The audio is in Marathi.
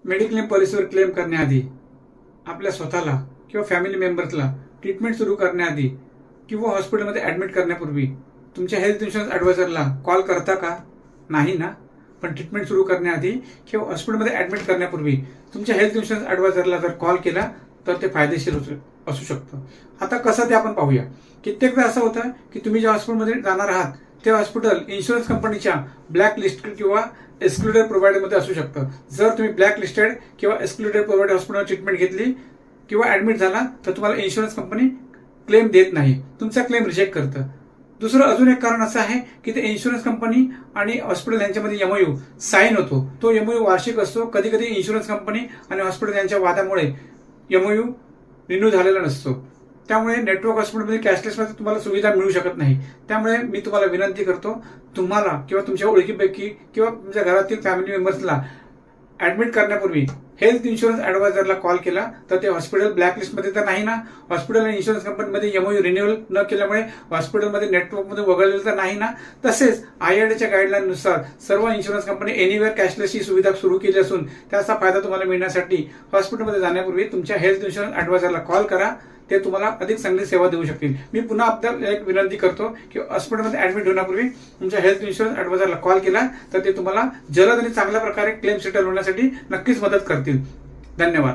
मेडिक्लेम पॉलिसीवर क्लेम करण्याआधी आपल्या स्वतःला किंवा फॅमिली मेंबर्सला ट्रीटमेंट सुरू करण्याआधी किंवा हॉस्पिटलमध्ये ॲडमिट करण्यापूर्वी तुमच्या हेल्थ इन्शुरन्स ॲडवायझरला कॉल करता का? नाही ना? पण ट्रीटमेंट सुरू करण्याआधी किंवा हॉस्पिटलमध्ये ॲडमिट करण्यापूर्वी तुमच्या हेल्थ इन्शुरन्स ॲडवायझरला जर कॉल केला तर ते फायदेशीर असू शकतं. आता कसं ते आपण पाहूया. कित्येकदा असं होतं की तुम्ही ज्या हॉस्पिटलमध्ये जाणार आहात ते हॉस्पिटल इन्शुरन्स कंपनीच्या ब्लॅक लिस्टेड किंवा एक्सक्लुडेड प्रोव्हायडरमध्ये असू शकतं. जर तुम्ही ब्लॅक लिस्टेड किंवा एक्सक्लुडेड प्रोव्हायडर हॉस्पिटलमध्ये ट्रीटमेंट घेतली किंवा ॲडमिट झाला तर तुम्हाला इन्शुरन्स कंपनी क्लेम देत नाही, तुमचा क्लेम रिजेक्ट करतं. दुसरं अजून एक कारण असं आहे की ते इन्शुरन्स कंपनी आणि हॉस्पिटल यांच्यामध्ये एमओयू साईन होतो. तो एमओयू वार्षिक असतो. कधी कधी इन्शुरन्स कंपनी आणि हॉस्पिटल यांच्या वादामुळे एमओयू रिन्यू झालेला नसतो. त्यामुळे नेटवर्क हॉस्पिटलमध्ये कॅशलेसमध्ये तुम्हाला सुविधा मिळू शकत नाही. त्यामुळे मी तुम्हाला विनंती करतो, तुम्हाला किंवा तुमच्या ओळखीपैकी किंवा तुमच्या घरातील फॅमिली मेंबर्सला ॲडमिट करण्यापूर्वी हेल्थ इन्शुरन्स ॲडवायझरला कॉल केला तर ते हॉस्पिटल ब्लॅकलिस्टमध्ये तर नाही ना? हॉस्पिटल आणि इन्शुरन्स कंपनीमध्ये एमओयू रिन्युअल न केल्यामुळे हॉस्पिटलमध्ये नेटवर्कमध्ये वगळलेलं तर नाही ना? तसेच IRDAच्या गाईडलाईननुसार सर्व इन्शुरन्स कंपनी एनिवेअर कॅशलेस ही सुविधा सुरू केली असून त्याचा फायदा तुम्हाला मिळण्यासाठी हॉस्पिटलमध्ये जाण्यापूर्वी तुमच्या हेल्थ इन्शुरन्स ॲडवायझरला कॉल करा. ते तुम्हाला अधिक चांगली सेवा देऊ शकतील. मी पुन्हा आपल्याला एक विनंती करतो की हॉस्पिटलमध्ये ॲडमिट होण्यापूर्वी तुमच्या हेल्थ इन्शुरन्स ॲडवायझरला कॉल केला तर ते तुम्हाला जलद आणि चांगल्या प्रकारे क्लेम सेटल होण्यासाठी नक्कीच मदत करतील. धन्यवाद.